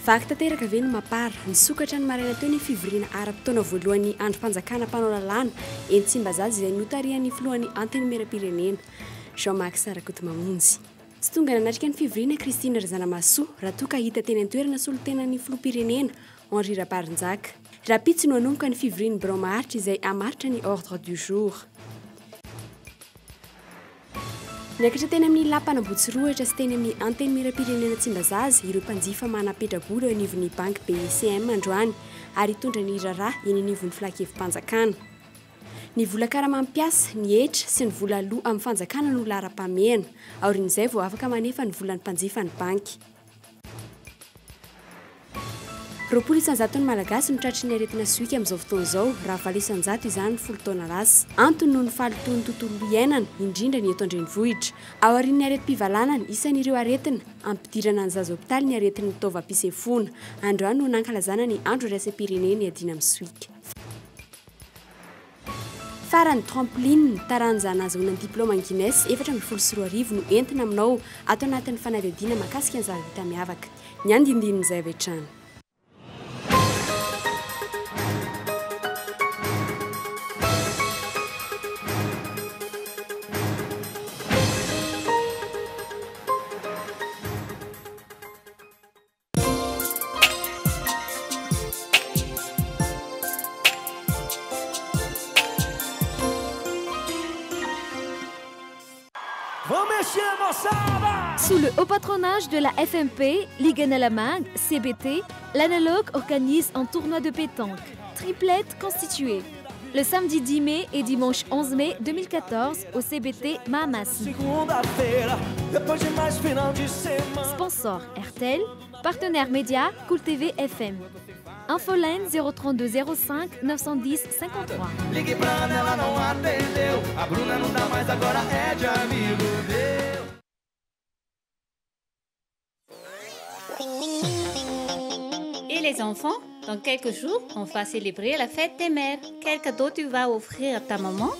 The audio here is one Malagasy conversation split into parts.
Vaky tanteraka ve ny mapara nisokatra ny maraina teo ny fivoriana ara-potoana voalohan'ny androm-panjakana mpanao lalàna eny Tsimbazaza izay notarihan'ny filohan'ny antenimieram-pirenena Jean-Marc Sarakotomamonjy. Tsy tonga nanatrika ny fivoriana Christine Razanamasoa raha toa ka hita teny an-toerana solotenan'ny filoham-pirenena Henri Raparinjaka. Rapitsy no hanomboka ny fivorian'ny Birao Maharitra izay hamaritra ny ordre du jour. Niakatra teny amin'ny lapanambotsirohatra sy teny amin'ny antenimieram-pirenena Tsimbazaza ireo mpanjifa manapetrabola eo anivon'ny banky BCM androany ary hitondra ny raharaha eny anivon'ny filakevim-panjakana. Ny vola kara-mampiasa, ny hetra sy ny vola aloha amin'ny fanjakana no lara-pamehana, aorian'izay vao afaka manefa ny volan'ny mpanjifa ny banky. Roapolo isanjato ny malagasy no tratry ny aretina soika amin'izao fotoana izao raha valo isanjato izany 10 taona lasa. Antony noho ny fahalotoan'ny tontolo iainana indrindra ny eto an-drenivohitra. Ao aorian'ny aretim-pivalanana isan'ireo aretina ampidirana ny zaza hopitaly ny aretin'ny taovam-pisefoana. Androany no nankalazana ny andro iraisam-pirenena iadina amin'ny soika. Farany trampoline taranja nahazoana ny diplôma Guinness 424 no entina aminao ato anatin'ny fanadihadiana mahakasika ny zava-vita miavaka. Ny andindinin'izay avy hatrany. Sous le haut patronage de la FMP, Ligue Nalamangue, CBT, l'analogue organise un tournoi de pétanque, triplette constituée, le samedi 10 mai et dimanche 11 mai 2014 au CBT Mahamas. Sponsor RTL, partenaire média Cool TV FM. Infoline 032 05 910 53. Et les enfants, dans quelques jours, on va célébrer la fête des mères. Quel cadeau tu vas offrir à ta maman?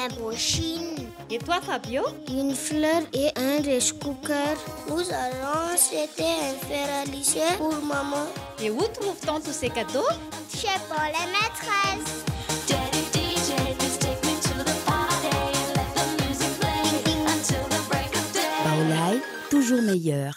Un brushing. Et toi, Fabio? Une fleur et un rice cooker. Nous allons acheter un fer à lisser pour maman. Et où trouve-t-on tous ces cadeaux? Chez Paul et maîtresse. Baolai, toujours meilleur.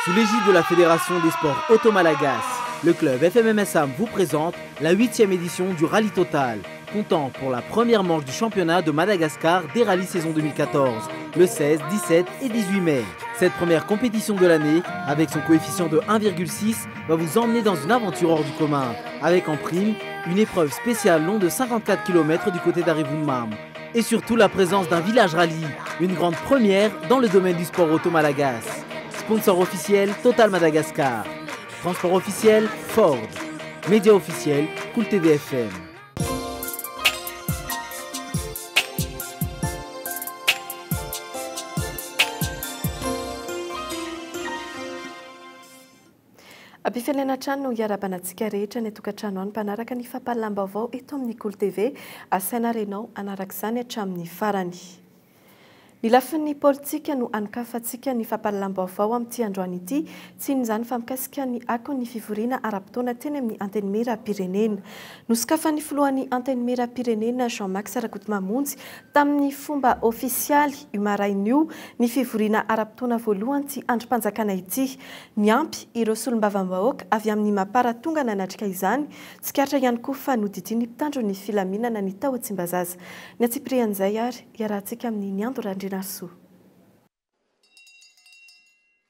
Sous l'égide de la Fédération des sports Auto-Malagas, le club FMMSAM vous présente la 8e édition du Rallye Total, comptant pour la première manche du championnat de Madagascar des rallyes saison 2014, le 16, 17 et 18 mai. Cette première compétition de l'année, avec son coefficient de 1,6, va vous emmener dans une aventure hors du commun, avec en prime une épreuve spéciale long de 54 km du côté d'Arivunmam. Et surtout la présence d'un village rallye, une grande première dans le domaine du sport Auto-Malagas. Sponsor officiel Total Madagascar. Transport officiel Ford. Média officiel Cool TV FM. Ampifelena trano no iarabanantsika rehetra ny tokantrano any mpanaraka ny fampahalam-baovao eto amin'ny Cool TV asaina renao anarak'izany hatramin'ny farany. Ny lafin'ny politika no ankafatsika ny fampahalam-baovao amin'ity androany ity tsy n'izany fa mikasika ny ako ny fivoriana ara-potoana teny amin'ny antenimieram-pirenena. Nosokafan'ny filohan'ny antenimieram-pirenena Jean-Marc Sarakotomamonjy tamin'ny fomba ofisialy maraina ny fivoriana ara-potoana voalohany ty androm-panjakana ity. Niampy ireo solombavam-bahoaka avy amin'ny mapara tonga nanatrika izany, tsikaritra ihany koa fa nodidiny mpitandro ny filaminana ny tao Tsimbazaza. Ny atsiprian'izay ary iarahantsika amin'ny Niando Randrinasoa.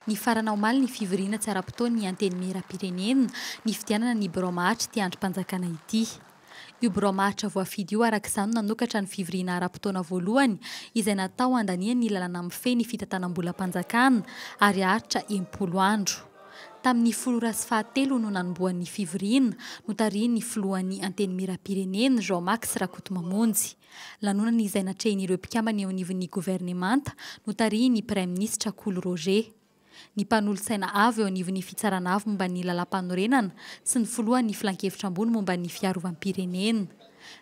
Ny farana omaly ny fivoriana tsy ara-potoana ny antenimieram-pirenena ny fidianana ny Birao Maharitra ty androm-panjakana ity. Io Birao Maharitra voafidy io arak'izany nanokatra ny fivoriana ara-potoana voalohany izay natao andaniany ny lalana mifehy ny fitantanam-bola-panjakana ary haritra 10 andro. Tamin'ny 10 no nanomboan'ny fivoriana notariny ny filohan'ny antenimieram-pirenena Jean-Marc Sarakotomamonjy. Lanonana izay natrehin'ireo mpikambana eo anivon'ny governemanta notariny Prime Ministre Cool Roger. Ny mpanolosaina avy eo anivon'ny fitsarana avy momba ny lalam-panorenana sy ny filohan'ny filan-kevitra ambony momba ny fiarovam-pirenena.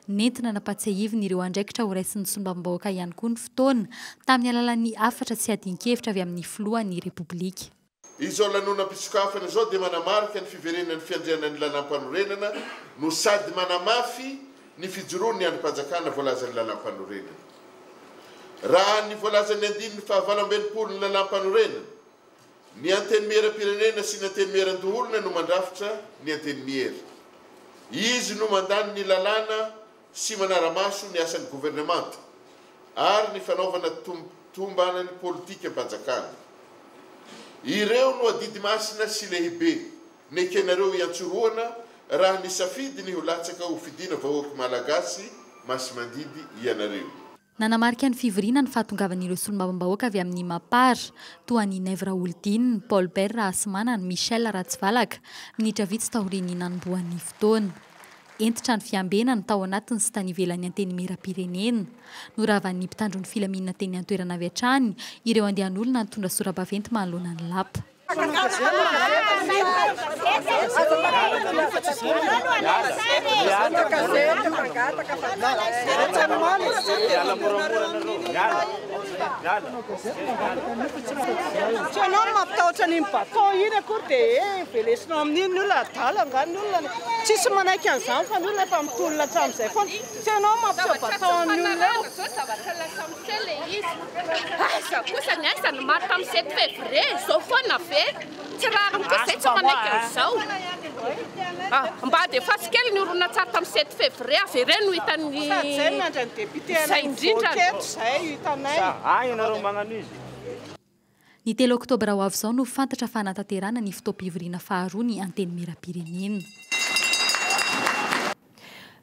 Nentina napatsiahivina ireo andraikitra ho raisin'ny solombavam-bahoaka ihany koa ny fotoana tamin'ny alalan'ny afatra sy adin-kevitra avy amin'ny filohan'ny Repoblika. izao lanonam-pisokafana zao dia manamarika ny fiverenan'ny fiandrianan'ny lalam-panorenana no sady manamafy ny fijoroany andrim-panjakana voalazan'ny lalam-panorenana. Raha ny voalazan'ny andininy fahavalambenimpolo ny lalam-panorenana, ny anteny miera-pirenena sy ny anteny miera-ndoholona no mandrafitra ny anteny miera. Izy no mandany ny lalàna sy manaramaso ny asan'ny gouvernemanta ary ny fanaovana tombanany politika am-panjakana. Ireo no adidy masina sy lehibe nekenareo iantsoroana raha ny safidy ny ho latsaka ho fidina vahoaka malagasy masy mandidy ianareo. Nanamarika ny fivoriana ny fahatongavan'ireo solombavambahoaka avy amin'ny Mapara toa ny Nevra Oldin, Paul Ber Asmana, Michel Ratsivalaka, minitra vitsy tahoriany nanomboan'ny fotoana. Entitra ny fiambenany tao anatiny sy tany ivelany anteny miera-pirenena. Noravan'ny mpitandro ny filaminana teny antoerana avy hatrany ireo andehan'olona nitondra sora-baventy manoloana ny lapa. Anao mampitahotra ny bateau iny akory dia velesinao amin'iny olona adala angany olona tsisy manaiky an'izany fa ny olona efa mitolona hatramin'izay foana tsy anao mampiseho bateau amin'ny olona eo. Zavatra lasa misele izy. Za kosa ny aisa ny maro tamin'ny 7 février izao foana ve tsy rariny kosa izay tsy manaiky an'izao. Mba dia fasikely ny orona tsara tamin'ny 7 février avereny no hitan'ny zay miandra ny député anay voketo zay hitanay. Ianareo magnano izy. Ny 3 oktobra ho avy izao no fantatra fa hanatanterahana ny fotoam-pivoriana faharoa ny anteny miera-pirenena.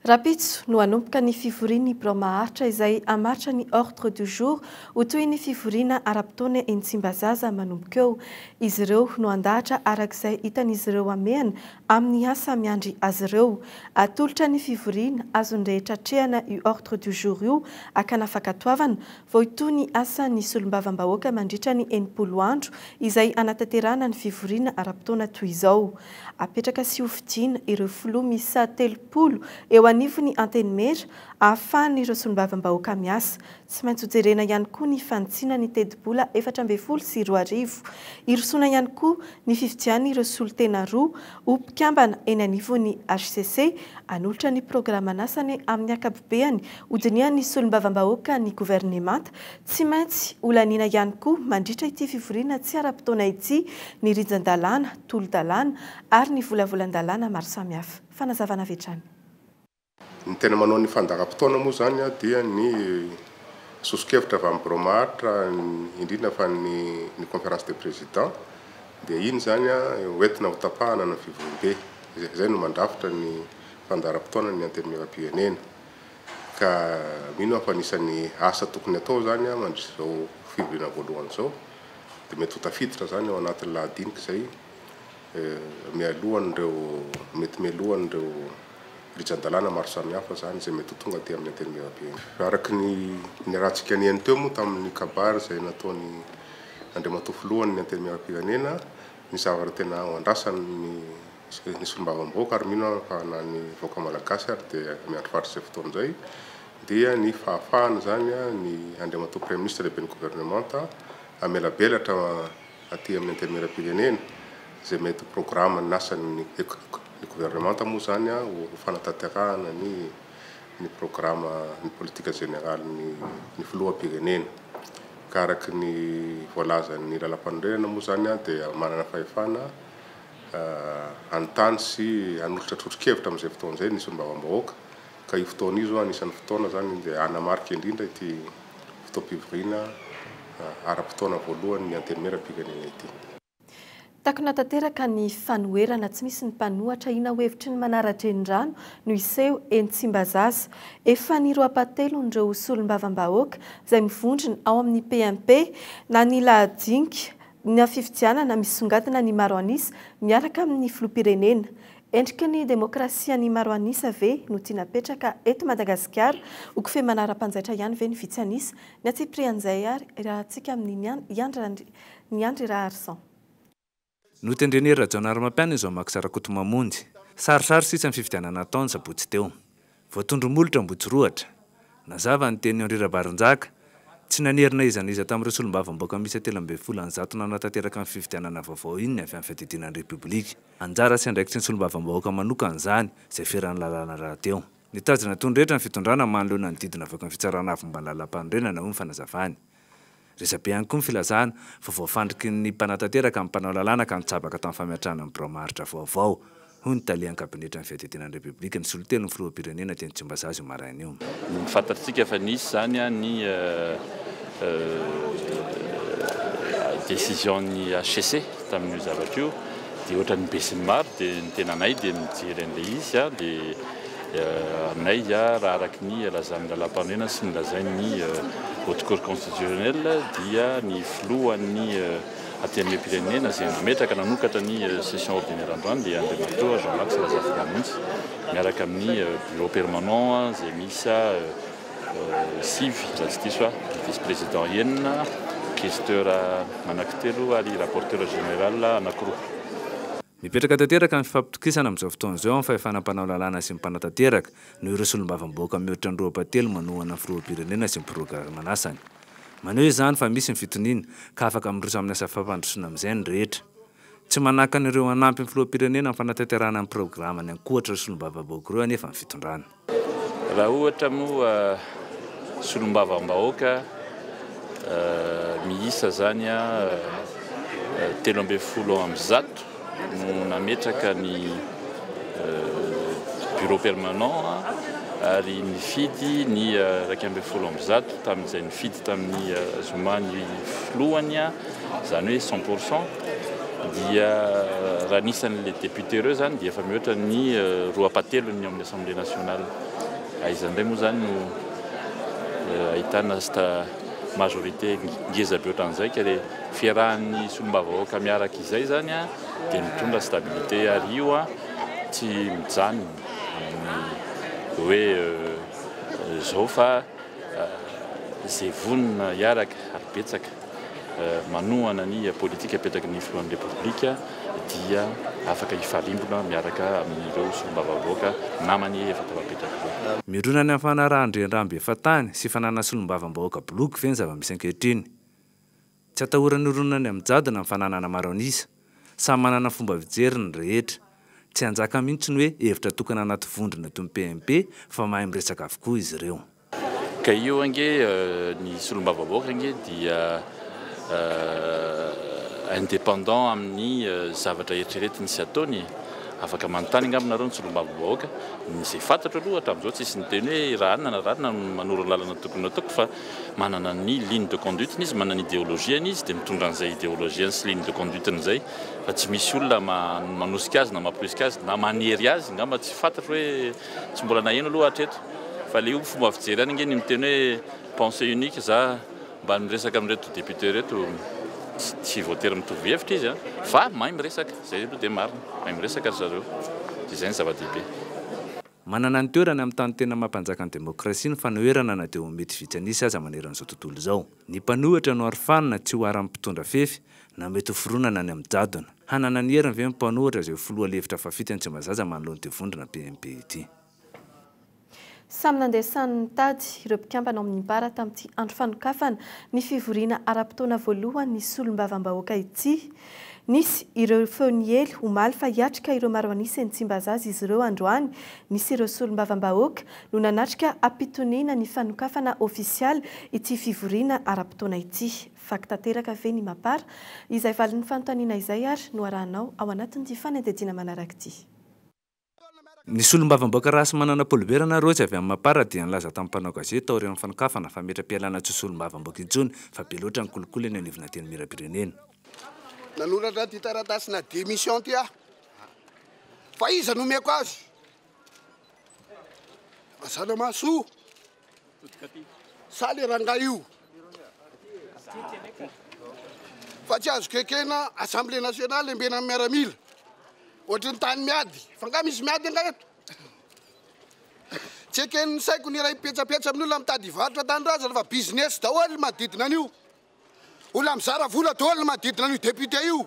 Rapitso no hanomboka ny fivoriana Bromaharitra izay hamaritra ny ordre du jour ho toy ny fivoriana ara-potoana eny Tsimbazaza manomboka eo. Izy ireo no andahatra arak'izay hitan'izy ireo amehana amin'ny asa miandry azy ireo. Atolotra ny fivoriana azon'rehetra trehana io ordre du jour io akana fankatoavana vao itoy ny asa ny solombavambahoaka mandritra ny 80 andro izay anatanterahana ny fivoriana ara-potoana toy izao. Apetraka sy hofidiana ireo filoha misa 30 eo anivony anteny mera ahafahan'ireo solombavambahoaka miasa. Tsy maintsy hojerena ihany koa ny fanitsina ny tedi-bola 420 sy 2,000. Irosoana ihany koa ny fifidiana ireo solotena roa ho mpikambana eny anivony HCC anolotra ny programan'asany amin'ny akapobeany hodinian'ny solombavambahoaka ny gouvernemanta. Tsy maintsy olaniana ihany koa mandritra ity fivoriana tsy ara-potoana ity ny rinjan-dalàna, tolo-dalàna ary ny volavolan-dalàna maro samihafa. Fanazavana vetrany. Ny tena manao ny fandara-potoana moa zany dia ny sosokevitra avy amin'ny Bromaharitra indrindra fa ny conférence des présidents dia iny zany hoentina ho tapahana ny fivorim-be. Izay no mandrafitra ny fandara-potoana ny anteny miera-pirenena. Ka mino fa anisan'ny asa tokony atao zany mandritra izao fivoriana voalohany izao dia mety ho tafiditra zany ao anatin'ny lahadinika izay mety mialohan'ireo rinjan-dalàna maro samihafa zany izay mety tonga aty amin'ny anteny miera-pirenena. Araky ny rahantsika niany teo moa tamin'ny kabary izay nataony Andriamatoa filohan'ny ny anteny miera-pirenena ny zavatra tena ho andrasany ny solombavambahoaka ary mino fa na ny vahoaka malagasy ary dia miandry faritry izay fotoana izay dia ny fahafahana zany ny Andriamatoa Premier Ministre lehibe ny gouvernemanta amelabelatra aty amin'ny anteny miera-pirenena izay mety programme ny asan'ny gouvernemanta moa zany ho fanatanterahana ny programme ny politika générale ny filoham-pirenena. Ka araky ny voalazan'ny lalam-panorenana moa zany dia manana fahefana anontany sy hanolotra trotro-kevitra amin'izay fotoana izay ny solombavambahoaka. Ka io fotoana io zao anisan'ny fotoana zany dia anamarika indrindra ity fotoam-pivoriana ara-potoana voalohany ny anteny miera-pirenena ity. Takona tanteraka ny fanoherana tsy misy ny mpanohatra ina hevitry ny manara-drenirano no iseho eny Tsimbazaza. Efa ny roapatelo n'ireo solombavambahoaka izay mivondrona ao amin'ny PMP na ny lahadinika na fifidianana misongadina ny maro anisa miaraka amin'ny filoham-pirenena. Endrika ny demokrasia ny maro anisa ve no tia napetraka eto Madagasikara ho kofehy manara-panjaitra ihany ve ny vitsy anisa ny atsiprian'izay ary raha antsika amin'ny ny andry raha arsan. Notendreny Rajaonarymampiana izao Makisarakoto mamonjy. Sarisary sisa ny fifidianana nataony sabotsy teo. Voatondro molotra mbotsy roatra. Nazava ny teny Andry Rabaronjaka tsy nanerina izaniza tamin'ireo solombavam-bahoaka misy telo amby folo anjato nanatanteraka amin'ny fifidianana vaovao iny avy amin'ny fiadidianan'ny repoblika. Anjara sy andraikitry ny solombavam-bahoaka manokana izany izay feran'ny lalàna rahateo. Ny tadina tondretra ny fitondrana manoloana ny didina avy amin'ny fitsarana avy mba lalam-panorenana hoy ny fanazavany. Resabe ihany koa ny filazana fa voafandriky ny mpanatanteraka amin'ny mpanao lalàna ka nitsabaka tamin'ny famiatrana amin'ny biraomaritra vaovao. Hoy ny talian'ny kabinetra ny fiadidianan'ny repoblika ny solotelo ny filoham-pirenena teny Tsimbazaza io maraina io. Fantatsika fa nisy zany ny décision-ny HCC tamin'io zavatra io dia ohatran'ny besin'ny maro dia ny tenanay dia mijery an'ilay izy dia aminay raha araky ny lazan'ny lalam-panorenana sy nilazain'ny haute cour constitutionnelle dia ny filohan'ny aty amin'ny pirenena izay nametraka nanokatra ny session ordinaire androany dia andriamatoa Jean-Marc Salazafiamonjy miaraka amin'ny bureau permanent izay misy sivy raha tsy diso vice-président enina questeur anankitelo ary rapporteur général anankiroa. Mipetraka tanteraka ny fifampitokisana amin'izao fotoana izao amin'ny fahefanam-panao lalàna sy ny mpanatanteraka noho ireo solombavam-bahoaka mihoatra ny roapatelo manohana ny filoham-pirenena sy ny pirogaramanasany. Maneho izany fa misy ny fitoniana ka afaka miroso amin'ny asa fampandrosoana amin'izay ny rehetra. Tsy manaka an'ireo hanampy ny filoham-pirenena amin'ny fanatanterahana amin'ny programany ankoatra ireo solombavam-bahoaka ireo anefa ny fitondrana. Raha ohatra moa solombavam-bahoaka miisa zany telo amby folo amby zato no nametraka ny bureau permanent ary nifidy ny raiky amby folo amby zato tamin'izay nifidy tamin'ny zoma ny filohany zany hoe 100% dia raha nisan'le député ireo zany dia efa mihoatra ny roapatelo ny amin'ny assemblée nationale. Izandray moa zany no ahitana majorité ngeza be ohatran'izay ka le fiarahan'ny solombavavahoaka miaraka izay zany dia mitondra stabilité ary io tsy mijanona hoe zao fa izay vonona hiaraka ary betsaka manohana ny politika apetaka ny filohan'ny repoblika dia afaka hifalimbona miaraka amin'ireo solombavavahoaka namany efa tapapetraka. Mirona ny fanarahan-drenramby efa tany sy fanana solombavam-bahoaka bloky ve ny zava-misy ankehitriny. Tsy atahorany ronany amin'ny jadona amin'ny fananana maro anisa. Samy manana fomba fijery ny rehetra. Tsy hanjaka mihitsy ny hoe hevitra tokana anaty vondrona toy ny PMP fa mahay miresaka avokoa izy ireo. Ka io ange ny solombavavahoaka ange dia indépendant amin'ny zavatra eritreretiny sy ataony. Afaka manontany angambonareo ny solombavavahoaka izay fantatra aloha hatramin'izao tsisy niteny hoe raha na manoro lalana tokony ataoko fa manana ny ligne de conduite izy manana idéologiany izy dia mitondra an'izay idéologiany sy ligne de conduite n'izay fa tsy misy olona manosika azy na mampirisika azy na manery azy ngamba tsy fantatra hoe tsy mbola naheno aloha hatreto fa le io fomba fijery any nge ny miteny hoe pensée unique za mba miresaka amin'reto député reto tsy voatery mitovy hevitra izy fa mahay miresaka zay aloha dia marina mahay miresaka ry zareo dia izay ny zava-dehibe. Manana ny toerana amin'ny tany tena mampanjaka ny demokrasia ny fanoherana na dia mety vitsy anisa aza maneran'izao tontolo izao. Ny mpanohitra no arofanina tsy ho ara-ny mpitondra fefy na mety ho foronana ny amin'ny jadona. Hanana ny heriny ve ny mpanohitra izay filoha lefitra fafity ny Tsimbazaza manoloany ty vondrona PMP ity. Samy nandesan'ny tady ireo mpikambana amin'ny bara tamin'ity andro fanokafana ny fivoriana ara-potoana voalohany ny solombavam-bahoaka ity. Nisy ireo feoniely omaly fa hiatrika ireo maro anisa ny Tsimbazaza izy ireo androany. Nisy ireo solombavam-bahoaka no nanatrika ampitoniana ny fanokafana ofisialy ity fivoriana ara-potoana ity. Faktateraka ve ny mapara izay valin'ny fanontaniana izay ary no arahanao ao anatin'ity fanadidina manaraka ity. Ny solombavam-bahoaka rasy manana poliberana rotsy avy amin'ny mapara dia nilaza tamin'ny mpanao gazety tao aorian'ny fanokafana fa metra-pialana tsy solombavam-bahoaka intsony fa be loatra ny kolokolo eny anivona teny miram-pirenena. Nanoratra ty taratasina démission ty fa iza nomeko azy asana maso saly ranga io fa tsy azo kekena assemblée nationale embena amin'ny miaramila ohatry ny tany miady fa nga misy miady anga eto tsy ekeny saiko ny raha ipetsapetsa amin'olona mitady varotra tanindrazana fa business daholo manodidina an'io olona mizara vola daholo manodidina an'io député io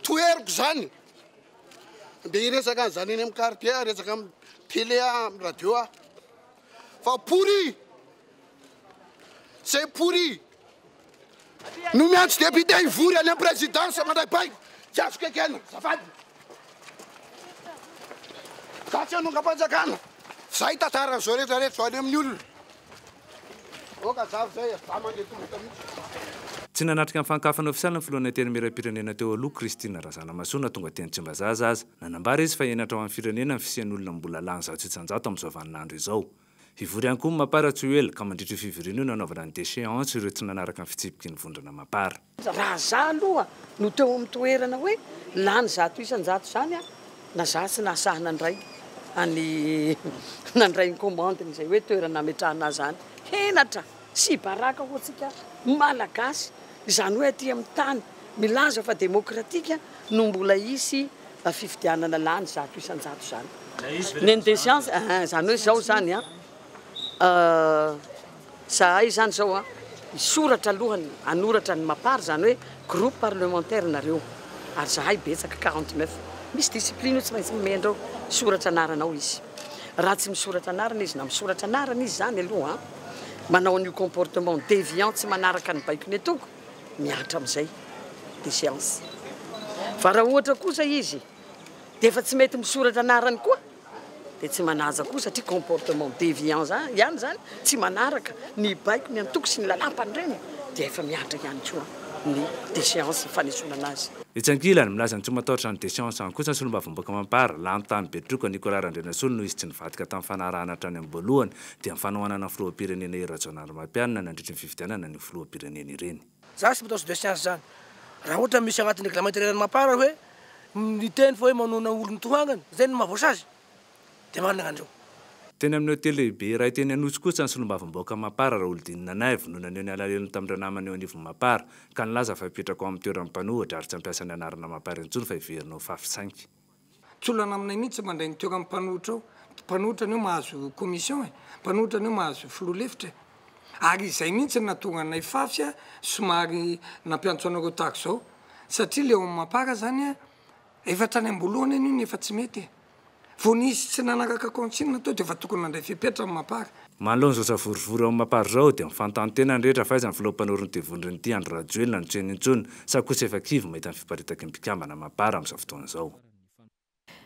toeriko zany mbe iresaka an'izany eny amin'ny quartier resaka amin'ny télé amin'ny radio fa pourri c'est pourri. Nous mettons député ivory à la présidence, madame Paye. Tiens, ce que quelqu'un, ça va. Quand tu nous pas de ça y est, t'as rassuré, t'as rassuré, nul. Oh, quand ça fait, ça m'a dit tout. Tsy nanatrika amin'ny fankafana ofisialy ny filohan'ny teny miram-pirenena teo aloha Christine Razanamasoa tonga teny Tsimbazaza aza nanambara izy fa enatra ao amin'ny firenena ny fisian'olona mbola lany 700 amin'izao vaninandro izao. Ivory ihany koa Mapara tsy ho ela ka mandritra fivoriana io nanaovana ny déchéance ireo tsy nanaraka ny fitsipiky ny vondrana Mapara. Raha za aloha no teo amin'ny toerana hoe lany 100 zany a na za tsy nasahana ndray any nandray ny commandeny izay hoe toerana ametrahana zany henatra sy baraka ho antsika malagasy izany hoe aty amin'ny tany milaza fa démocratique no mbola isy fifidianana lany 100 zany. Ny déchéance zany hoe zao zany a zahay zany zao a isoratra alohany anoratra ny Mapara zany hoe groupe parlementaire nareo ary zahay betsaka 49 misy discipline io tsy maintsy mimendrao soratra anaranao izy raha tsy misoratra anarana izy na misoratra anarana izy zany aloha manao an'io comportement déviant tsy manaraka ny baikony atoko miatra amin'izay déchéance fa raha ohatra kosa izy dia efa tsy mety misoratra anarany koa dia tsy manaja koa satria comportement déviant ihany zany tsy manaraka ny baikony antoko sy ny lalampany reny dia efa miatra ihany koa ny déchéance fanesona anazy. Itsangilany milaza ny tsy matahotra ny déchéance any kosa ny solombavam-boaka Mapara lany tany Betroka Nicolas Randrenasolo no izy tsy nivatika tamin'ny fanarahana hatrany amin'ny voalohany dia amin'ny fanohanana ny filoham-pirenena Rajaonary Mapianina nandritra ny fifidianana ny filoham-pirenena ireny. Za tsy matahotra déchéance zany. Raha ohatra misy agnatin'ny réglementaire Mapara hoe miteny fa hoe manona olona tohangana zay no mahavoasa azy dia marina andreo. Teny amin'ny hôtely lehibe iray teny Anotsy kosa ny solombavam-boaka Mapara Raoldine Nanaivo no naneho ny alalelony tamin'ireo namany eo anivon'ny Mapara ka nilaza fa hipetraka ao amin'ny toeran'ny mpanohitra ary tsy ampiasa ny anarana Mapara intsony fa hiverinao fafisainky. Tsy olana aminay mihitsy mandray ny toerana mpanohitra ao. Mpanohitra anio mahazo commission mpanohitra anio mahazo filoha-lefitra ary izay mihitsy natonga anay fafy somary nampiantso anareo tahaka izao satria le ao amin'ny Mapara zany efa trany ambolohany anio ny efa tsy mety. Vao nisy tsy nanaraka consigne tao dia efa tokony nandray fipetra amin'ny Mapara. Manoloana zao savorivory ao amin'ny Mapara zao dia mifantany tena ny rehetra fahaizany filoham-panorony Tevondriny ity Andro Rajoelina ny tseny intsony sa kosa efa kivy mahita ny fiparitaky ny mpikambana Mapara amin'izao fotoana izao.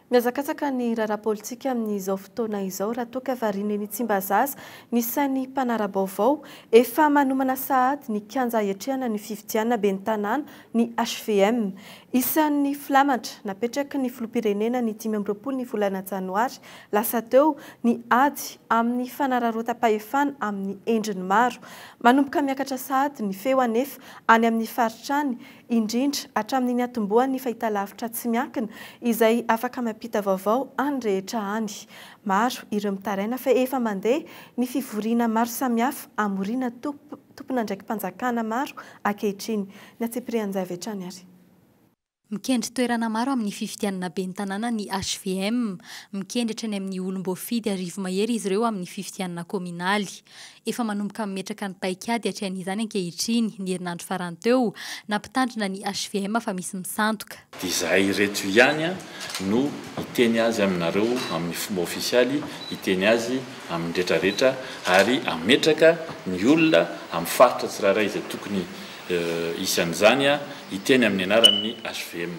Miazakatsaka ny raharaha politika amin'izao fotoana izao raha toa ka variana ny Tsimbazaza ny sainy mpanara-baovao efa manomana sahady ny kianja hiatrehana ny fifidianana ben'ny tanàna ny HVM. Isan'ny filamatra napetraka ny filoham-pirenena ny 5 ny volana Janoary lasa teo ny ady amin'ny fanararota-pahefana amin'ny endriny maro. Manomboka miakatra sahady ny feo anefa any amin'ny faritrany indrindra hatramin'ny atombohan'ny fahitalavitra tsy miankina izay afaka mampita vaovao any rehetra any. Maro ireo mitaraina fa efa mandeha ny fivoriana maro samihafa amorina tompona ndraiky mpanjakana maro ankehitriny. Ny Atsipirianjavy any ary. Mikendry toerana maro amin'ny fifidianana ben'ny tanàna ny HVM, mikendritra ny amin'ny olom-boafidy arivo mahery izy ireo amin'ny fifidianana kominaly. Efa manomboka mimetraka ny paikady hatrehany ankehitriny ny herinandro farany teo nampitandrina ny HVM fa misy misantoka. Dia izahay reto ihany no hiteny azy aminareo amin'ny fomba ofisialy, hiteny azy amin'ny rehetrarehetra ary ametraka ny olona amin'ny faritra tsirairay izay tokony isan'izany hiteny amin'ny anaran'ny HVM.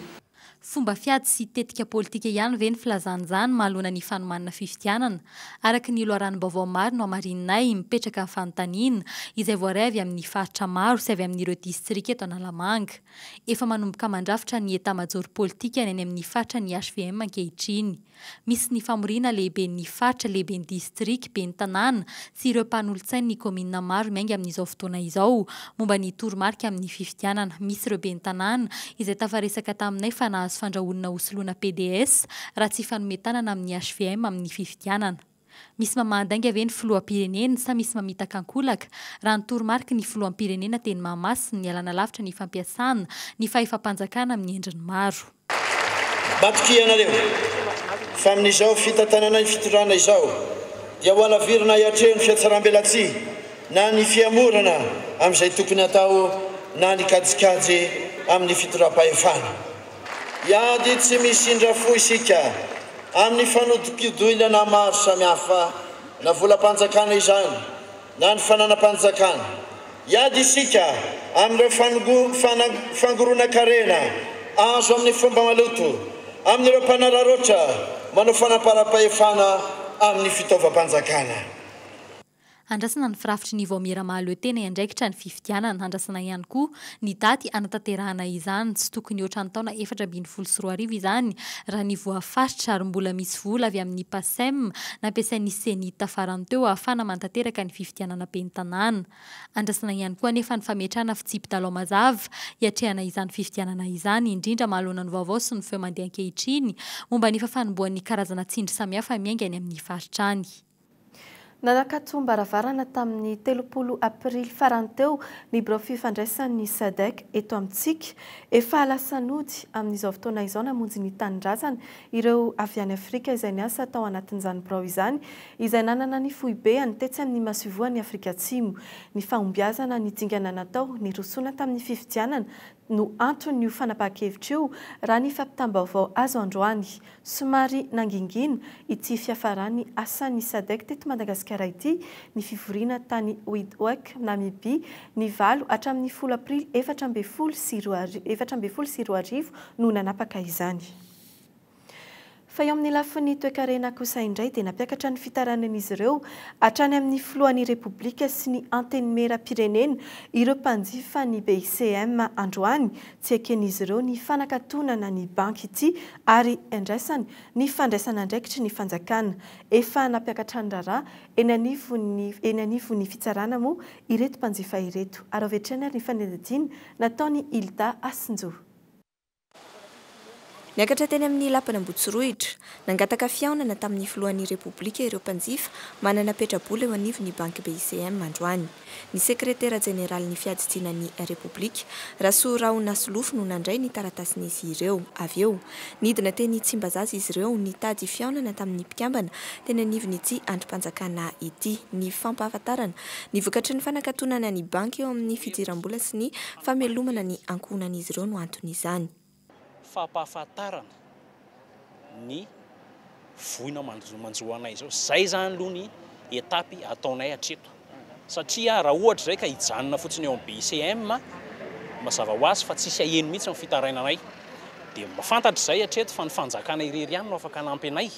Fomba fiady sy tetika politika ihany ve ny filazan'izany mahalona ny fanomanana fifidianana araka ny loharan'ny-baovao maro no hamarinay mipetraka amin'ny fanontaniana izay voaray avy amin'ny faritra maro sy avy amin'ireo distrika eto Analamanga. Efa manomboka mandrafitra ny etat-major politika ny amin'ny faritra ny HVM ankehitriny. Misy ny famorina lehibe ny faritra lehibe ny distrika ben'ny tanàna sy ireo mpanolotsainy ny komina maro miainga amin'izao fotoana izao momba ny toromarika amin'ny fifidianana. Misy ireo ben'ny tanàna izay tafaresaka taminay fa nahazo fandrahoana hosoloana PDS raha tsy fanometanana amin'ny HVM amin'ny fifidianana. Misy mamandainga ve ny filoham-pirenena sa misy mamitaka ankolaka raha ny toromarika ny filoham-pirenena teny Mahamasina ny alana lavitra ny fampiasana ny fahefa-panjakana amin'ny endriny maro. Batoky ianareo fa amin'izao fitantanana ny fitorana izao dia ho alavirana hiatrehany fiatsaram-belatsy na ny fiamorana amin'izay tokony atao na ny kajikajy amin'ny fitoram-pahefana. Iady tsy misindra fo isika amin'ny fanodikidoilana maro samihafa na volam-panjakana izany na ny fananam-panjakana iady isika amin'ireo fangorona-karena azo amin'ny fomba maloto amin'ireo mpanararoatra manao fanaparam-pahefana amin'ny fitaovam-panjakana. Andrasana ny firafitry ny vaomiramahalo tena andraikitra ny fifidianana. Andrasana ihany koa ny daty anatanterahana izany tsy tokony ohatrany taona 2024 izany raha ny voafaritra ary mbola misy vola avy amin'ny PASEM nampiasain'ny senita farany teo ahafana mantanteraka ny fifidianana pentanàna. Andrasana ihany koa nefa ny fametrahana fitsipy-dalao mazava hiatrehana izany fifidianana izany indrindra mahalona ny vaovao sy ny feo mandeha ankehitriny momba ny fafanomboan'ny karazana tsindry samihafa miaingany amin'ny faritrany. Nanakatomba-baravarana tamin'ny 30 aprily farany teo ny birao fifandraisan'ny SADC eto amintsika efa alasanody amin'izao fotoana izao namonjy ny tanindrazana ireo avy any Afrika izay niasa tao anatin'izany birao izany izay nanana ny foibeany tetsy amin'ny masivoan'ny Afrika Atsimo. Ny fahombiazana ny dingana natao ny rosoana tamin'ny fifidianana no antony io fanapahan-kevitra io raha ny fampitam-baovao azo androany. Somary nangingina ity fiafarany asan'ny SADC teto Madagasikara ity ny fivoriana tany Windhoek Namibia ny 8 hatramin'ny 10 aprily 2024 no nanapaka izany. Fa eo amin'ny lafin'ny toe-karena kosa indray dia nampiakatra ny fitaranan'izy ireo hatrany amin'ny filohan'ny Repoblika sy ny antenimera-pirenena ireo mpanjifa ny BICM androany tsy eken'izy ireo ny fanakatonana ny banky ity ary andraisany ny fandraisana andraikitry ny fanjakana. Efa nampiakatra ny raharaha eny anivon'ny fitsarana moa ireto mpanjifa ireto. Ary avetrany ny fanedadiana nataony Hilda Asinjo. Niakatra teny amin'ny lapana Ambotsirohitra, nangataka fiaonana tamin'ny filohan'ny Repoblika ireo mpanjifa manana petrabola eo anivon'ny banky BICM androany. Ny sekretera jeneralin'ny fiaditsianan'ny Repoblika, Rasoa Raonasolofo no nandray ny taratasin'izy ireo. Avy eo, nidina teny Tsimbazaza izy ireo nitady fiaonana tamin'ny mpikambana teny anivon'ity androm-panjakana ity. Ny fampahafantarana ny vokatry ny fanakatonana ny banky eo amin'ny fidiram-bola sy ny famelomana ny ankohonan'izy ireo no anton'izany. Fampahafantarana ny voina manjoanay izao zay zany aloha ny etapy ataonay hatreto satria raha ohatra zay ka hijanona fotsiny eo amin'ny BICM mazava ho azy fa tsisy aheno mihitsy amin'ny fitarainanay dia mafantatra zay hatreto fa ny fanjakana irery ihany no afaka hanampy anay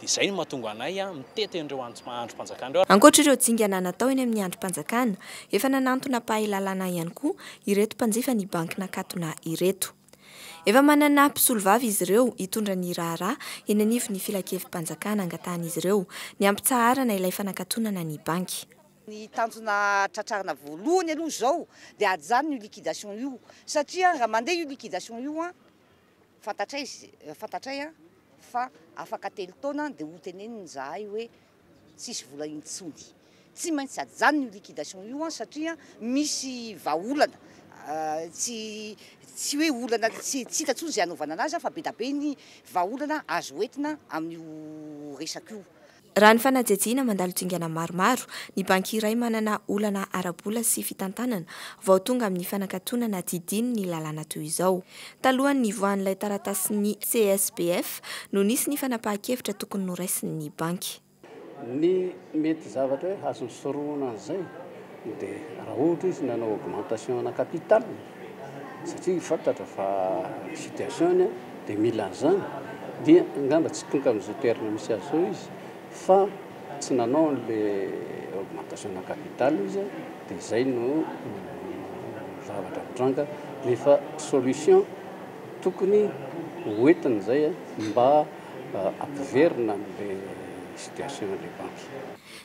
dia zay no mahatonga anay mitety ireo androm-panjakana ireo. Ankoatra ireo dingana natao eny amin'ny androm-panjakana efa nanantona pahalalana ihany koa ireto mpanjifa ny banky nakatona ireto. Efa manana mpisolovavy izy ireo hitondra ny raharaha eny anivon'ny filakevi-mpanjakana angatahan'izy ireo ny ampitsaharana ilay fanakatonana ny banky. Ny tanjona tratrarina voalohany aloha zao dia ajany io liquidation io satria raha mandeha io liquidation io fantatray fa afaka 3 taona dia ho teneniny zahay hoe tsisy vola intsony. Tsy maintsy ajany io liquidation io satria misy vahaolana tsy hoe olana tsy hitantsony zay anaovana anazy fa be da be ny vahaolana azo entina amin'io resaka io. Raha ny fanajejiana mandalo dingana maromaro, ny banky iray manana olana ara-bola sy fitantanana vao tonga amin'ny fanakatonana didiny ny lalàna toy izao. Talohan'ny nivoahan'ilay taratasin'ny CSPF no nisy ny fanapahan-kevitra tokony noraisin'ny banky. Ny mety zavatra hoe azo soroana an'izay dia raha ohatra izy nanao augmentation na capital satria fantatra fa situation dia mila an'izany dia angamba tsy tonga amin'izao toerana misy azo izy fa tsy nanao an'ilay augmentation na capital izy dia izay no zavatra mitranga nefa solution tokony hoentina izay mba ampiverina amin'ilay situation le banky.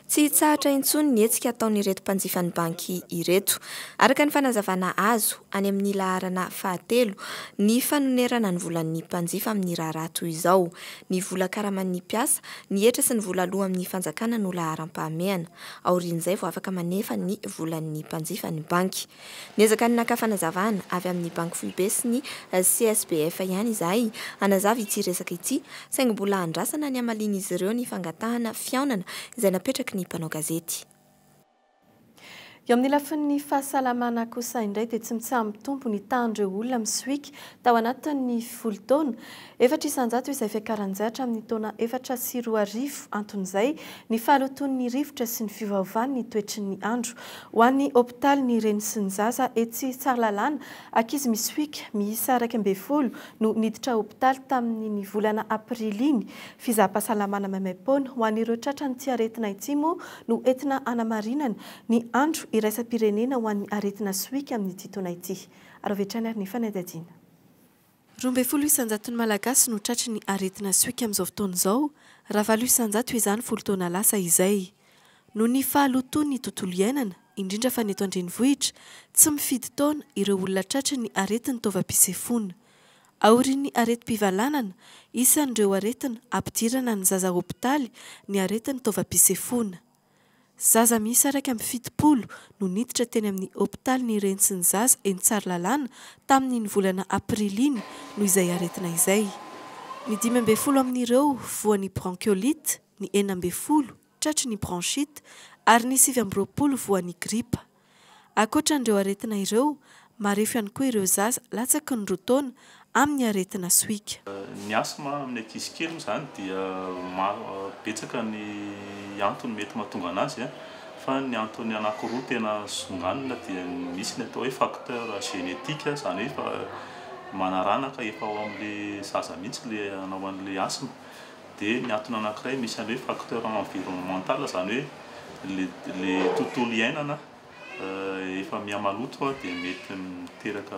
Tsy hitsahatra intsony ny hetsika ataon'ireto mpanjifa ny banky ireto. Araka ny fanazavana azo any amin'ny laharana 7 ny fanonerana ny volan'ny mpanjifa amin'ny raharaha toy izao. Ny vola karaman'ny mpiasa, ny hetra sy ny vola aloha amin'ny fanjakana no laharam-pahamehana. Aorian'izay vao afaka manefa ny volan'ny mpanjifa ny banky. Niezaka ny naka fanazavana avy amin'ny banky foibe sy ny CSPF ihany izahay hanazava ity resaka ity saingy mbola andrasana ny amalin'izy ireo ny fangatahana fiaonana izay napetraka ny mpanao gazety. eo amin'ny lafin'ny fahasalamana kosa indray dia tsy mitsaha mitompo ny tahan'ireo olona miswika tao anatin'ny 10 taona 400 izay fiakaranjatra amin'ny taona 4.4 anton'izay ny fahaloton'ny rivotra sy ny fivaovan'ny toetry ny andro ho an'ny hôpitaly ny reny sy ny zaza etsy Tsaralalàna ankizy miswika miisa 12 no niditra hôpitaly tamin'ny volana aprily iny fizaham-pahasalamana maimaimpoana ho an'ireo tratrany ty aretina ity moa no entina anamarinana ny andro iraisam-pirenena ho an'ny aretina swika amin'ny ity taona ity aravetrany ary ny fanadadiana 12 isanjaton'ny malagasy no tratry ny aretina swika amin'izao fotoana izao raha 9 isanjato izany 10 taona lasa izay no ny fahaloton'ny tontolo iainana indrindra fa ny eto andrenivohitra tsy mifidy taona ireo olona tratry ny aretin'ny taovam-pisefona aorian'ny areti-pivalanana isan'ireo aretina ampidirana ny zaza hôpitaly ny aretin'ny taovam-pisefona zaza miisa 170 no niditra teny amin'ny hôpitaly ny reny sy ny zaza eny Tsaralalàna tamin'ny volana aprily iny no izay aretina izay ny 12 amin'ireo voan'ny bronchiolite ny 12 tratry ny bronchite ary ny 7 voan'ny gripa ankoatran'ireo aretina ireo marefo ihany koa ireo zaza latsaky ny roa taona amin'ny aretina swika ny asma amin'ny ankizy kely izany dia betsaka ny antony mety mahatonga anazy fa ny antony anankiroa tena songanina dia misy ny atao hoe facteur génétique izany hoe fa manaranaka efa ao amin'ilay zaza mihitsy le anao an'ilay asma dia ny antony anankiray misy an'ilay facteur environnemental izany hoe le tontolo iainana efa mihamaloto dia mety miteraka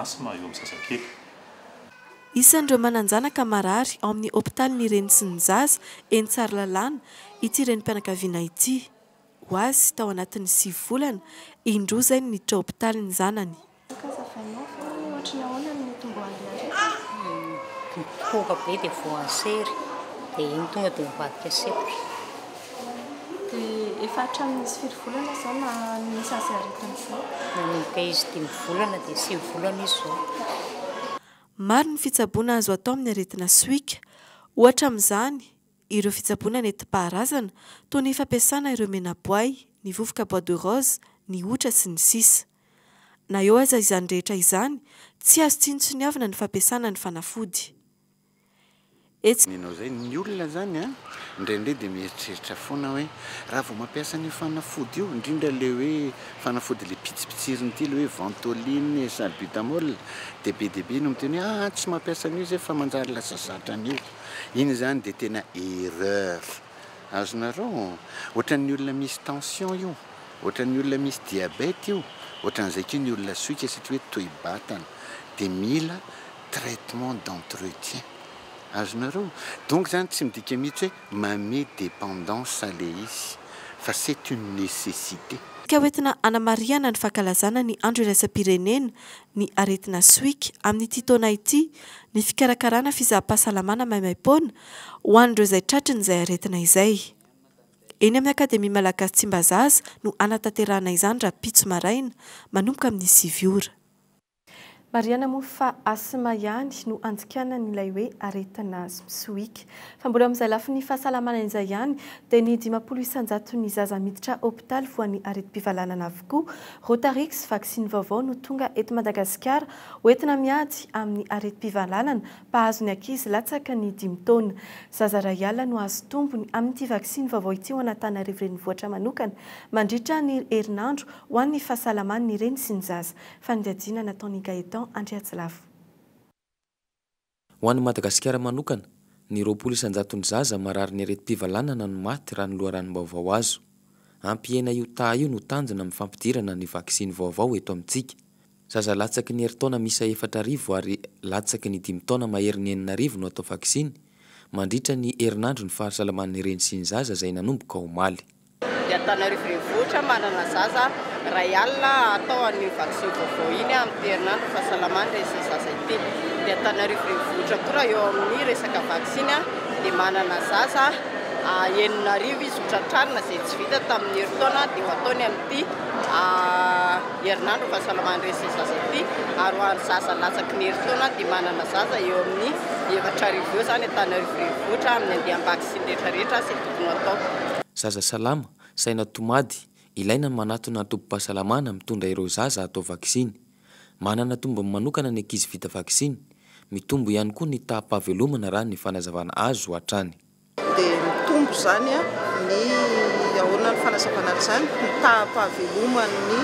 asma eo amin'ny zazakely isan'ireo mananjanaka marary ao amin'ny hôpitaly ny reny sy ny zaza eny Tsaralalàna ity renim-pianakaviana ity ho azy tao anatin'ny 6 volana indroa izay niditra hôpitaly ny zanany tonga be dia voansery dia iny tonga dia mivadika sepotra dia efa hatramin'izy 5 volana izao na nisy azy aretina izao nanomboka izy 5 volana dia 6 volana izy zao maro ny fitsaboana azo atao amin'ny aretina swika ohatra amin'izany ireo fitsaboana nentim-paharazana toy ny fampiasana ireo menaboay ny vovoka bois de rose ny otra sy ny sisa na eo aza izany rehetra izany tsy azo tsinontsiniavana ny fampiasana ny fanafody Ninao zay ny olona zany indraindray dia mieritreritra foana hoe raha vao mampiasa ny fanafody io indrindra le hoe fanafody le pitsipitsiriny ity le hoe ventoline salbutamol dia be dia be no miteny hoe tsy mampiasa an'io zay fa manjary lasa zatra an'io iny zany dia tena erreur azonareo ohatran'ny olona misy tension io ohatran'ny olona misy diabète io ohatran'izay koa ny olona soika satria hoe toy-batana dia mila traitement d'entretien azonareo donc zany tsy midika mihitsy hoe mame dépendance le izy fa c'est une nécessité ka hoentina anamariana ny fankalazana ny andro iraisam-pirenena ny aretina swika amin'ny taona ity ny fikarakarana fizaham-pahasalamana maimaimpoana ho an'ireo izay tratriny izay aretina izay eny amin'ny akademia malagasy Tsimbazaza no anatanterahana izany raha pitso maraina manomboka amin'ny 9 ora Mariana moa fa asma ihany no anjikanany ilay hoe aretina swika fa mbola amin'izay lafiny fahasalamana izay ihany dia ny 50 isanjato ny zaza miditra hôpitaly voan'ny areti-pivalanana avokoa Rotarix vaksiny vaovao no tonga eto Madagasikara hoentina miady amin'ny areti-pivalanana mpahazo ny ankizy latsaka ny 5 taona zaza ray alina no azo tombony amin'ity vaksiny vaovao ity ho an'Antananarivo renivohitra manokana mandritra ny herinandro ho an'ny fahasalamana ny reny sy ny zaza fandiadiana nataony Gaetan Andriatsilavo. Ho an'ny Madagasikara manokana, ny 20 isanjato ny zaza marary ny areti-pivalanana no maty raha ny loharanom-baovao azo. Ampihena io taha io no tanjona amin'ny fampidirana ny vaksiny vaovao eto amintsika. Zaza latsaky ny herintaona misa 4,000 ary latsaky ny 5 taona mahery ny 9,000 no atao vaksiny. Mandritra ny herinandro ny fahasalaman'ny reny sy ny zaza izay nanomboka omaly. Antananarivo renivohitra manana zaza ray alina atao an'io vaksiny vaovao iny amin'ny herinandro fahasalamana resy zaza ity. Dia Antananarivo renivohitra koa raha eo amin'ny resaka vaksiny dia manana zaza 9,000 izy hotratrarina izay tsy vita tamin'ny herintaona dia ho ataony amin'ity herinandro fahasalamana resy zaza ity ary ho an'ny zaza latsaky ny herintaona dia manana zaza eo amin'ny 4,000 eo zany Antananarivo renivohitra amin'ny andeha vaksiny rehetrarehetra izay tokony atao. Zaza salama saina tomady ilaina ny manatona tombo-pahasalamana mitondra ireo zaza atao vaksiny. Manana tombo manokana ny ankizy vita vaksiny, mitombo ihany koa ny taham-pahavelomana raha ny fanazavana azo hatrany. Dia mitombo zany ny ahoana ny fanazavana zany ny taham-pahaveloman'ny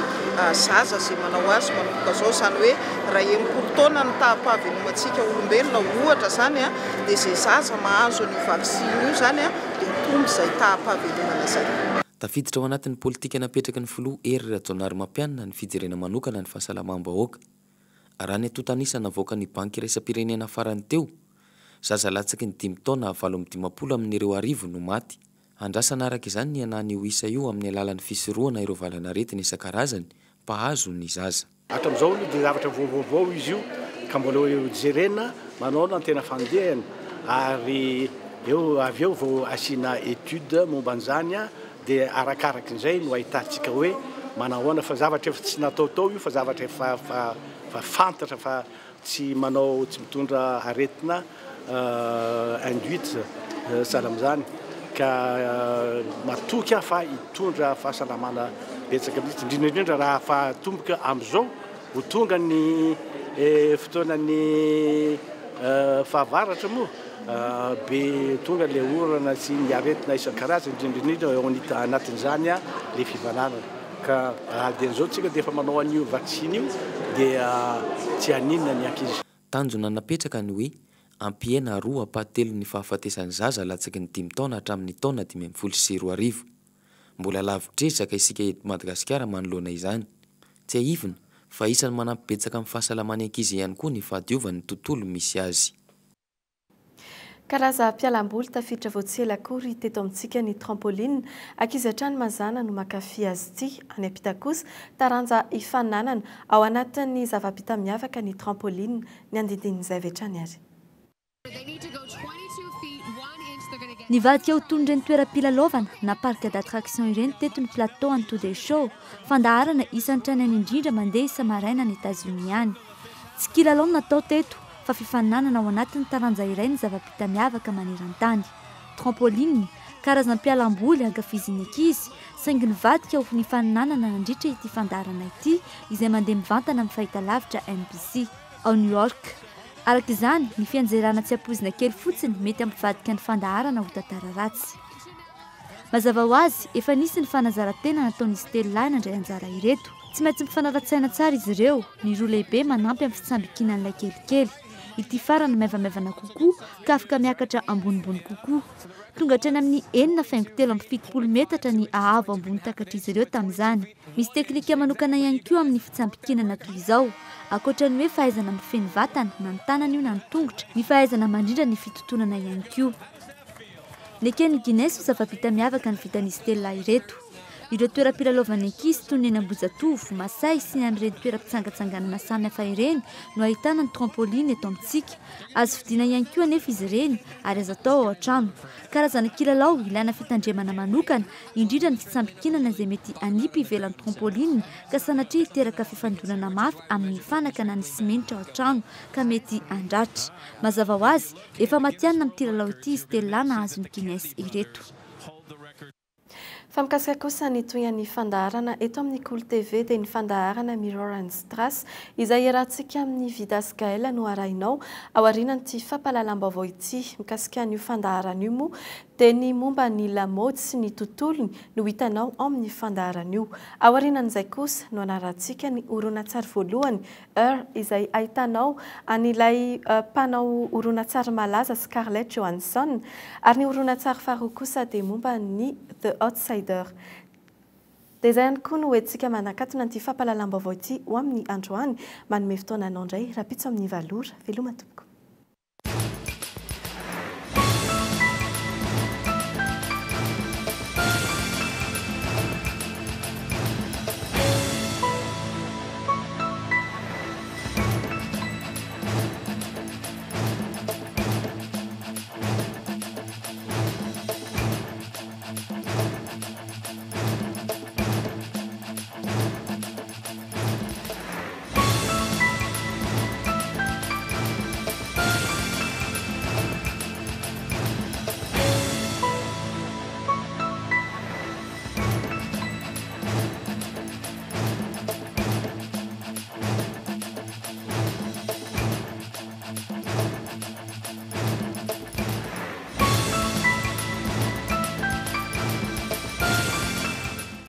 zaza zay manao azy manomboka zao, zany hoe raha enimpolo taona ny taham-pahavelomantsika olombelona ohatra zany dia zay zaza mahazo ny vaksiny io zany dia mitombo izay taham-pahavelomana zay. Tafiditra ao anatin'ny politika napetraka ny filoha Hery Rajaonarimampianina ny fijerena manokana ny fahasalamam-bahoaka. Raha ny atotanisa navoaka ny banky iraisam-pirenena farany teo, zaza latsaky ny 5 taona 7-20 amin'ireo 10 no maty. Andrasana araka izany ny anany io isa io amin'ny alalan'ny fisorohana ireo valanaretina isan-karazany mpahazo ny zaza. Hatramin'izao dia zavatra vaovao izy io ka mbola jerena manao no tena fandehany ary avy eo vao asiana étude momba an'izany dia arakarak'izay no ahitantsika hoe manahoana fa zavatra efa tsy nataotao io fa zavatra efa fantatra fa tsy manao tsy mitondra aretina induite sahala amin'izany ka matoky fa hitondra fahasalamana betsaka mihitsy indrindra raha fahatomboka amin'izao ho tonga ny fotoanany fahavaratra moa be tonga le orana sy ny aretina isan-karazany indrindra eo anatin'izany le fivanana ka dian'izao tsika dia efa manao an'io vaksiny io dia tsy haninona ny ankizy. Tanjona napetraka ny hoe ampiena 2-3 ny fahafatesan'ny zaza latsaky ny 5 taona hatramin'ny taona 5 mbola lavitrezaka isika eto Madagasikara manoloana izany. Tsy ahivina fa isany manampy betsaka amin'ny fahasalamany ankizy ihany koa ny fahadiovan'ny tontolo misy azy. Karaza mpialamboly tafiditra voatselakory teto amintsika ny trampoline. Ankizy hatrany mazana no mankafy azy ity. Any ampita kosa taranja ifananana ao anatin'ny zava-bita miavaka ny trampoline ny andindin'izay avy hatrany ary. Nivadika ho tondreny toeram-pilalaovana na parc d'attraction ireny teto ny plateau Antou Show, fandaharana isan'ny trany any indrindra mandeha isa-maraina any États-Unis any. Tsy kilalao natao teto fa fifaninanana ao anatin'ny taranja iray ny zava-bita miavaka maneran-tany. Trampoline, karazana mpialamboly ankafizin'ny ankizy, saingy nivadika ho nifaninanana nandritra ity fandaharana ity izay mandeha mivantana amin'ny fahitalavitra NBC ao New York. Araka izany, ny fianjerana tsy ampoizina kely fotsiny mety ampivadika ny fandaharana ho tantara ratsy. Mazava ho azy, efa nisy ny fanazara-tena nataon'ny Stella nandray anjara ireto. Tsy maintsy mifanara-tsaina tsara izy ireo, ny roa lehibe manampy amin'ny fitsambikinan'ilay kelikely. Ity farana maivamaivana kokoa ka afaka miakatra ambonimbony kokoa. Tonga hatrany amin'ny 4.7 metatra ny ahavo ambony takatr'izy ireo tamin'izany. Misy teknika manokana ihany koa amin'ny fitsambikinana toy izao. Akoatra ny hoe fahaizana mifeny vatana na ny tanana io na ny tongotra, ny fahaizana mandrindra ny fitotonana ihany koa. Nekeny Guinness ho zava-bita miavaka ny vitan'ny Stella ireto. Ireo toeram-pilalaovana ankizy toy ny eny Ambozatovo, Masay sy ny amin'ireny toeram-pitsangatsanganana samihafa ireny no ahitana ny trampoline eto amintsika. Azo vidiana ihany koa anefa izy ireny ary azo atao ao an-trano. Karazana kilalao ilaina fitandremana manokana, indrindra ny fitsambikinana izay mety anipy ivelan'ny trampoline ka sanatria hiteraka fifandonana mafy amin'ny fanaka na ny simenitra ao an-trano ka mety andratra. Mazava ho azy, efa matianina amin'ity lalao ity Stella nahazo ny Guinness ireto. Fa mikasika kosa ny tohan'ny fandaharana eto amin'ny Cool TV dia ny fandaharana Mirror and Strass izay iarahantsika amin'ny Vidas Gaël no arahinao ao aorianan'ity fampahalalam-baovao ity. Mikasika an'io fandaharana io moa dia ny momba ny lamaody sy ny tontolony no hitanao amin'ny fandaharana io. Ao aorianan'izay kosa no anarantsika ny horonan-tsary voalohany izay ahitanao an'ilay mpanao horonan-tsary malaza Scarlett Johansson ary ny horonan-tsary faharoa kosa dia momba ny The Outsider. Dia izay ihany koa no hoentsika manakatona an'ity fampahalalam-baovao ity ho amin'ny androany manome fotoana anao indray rapitso amin'ny valora veloma tompoko.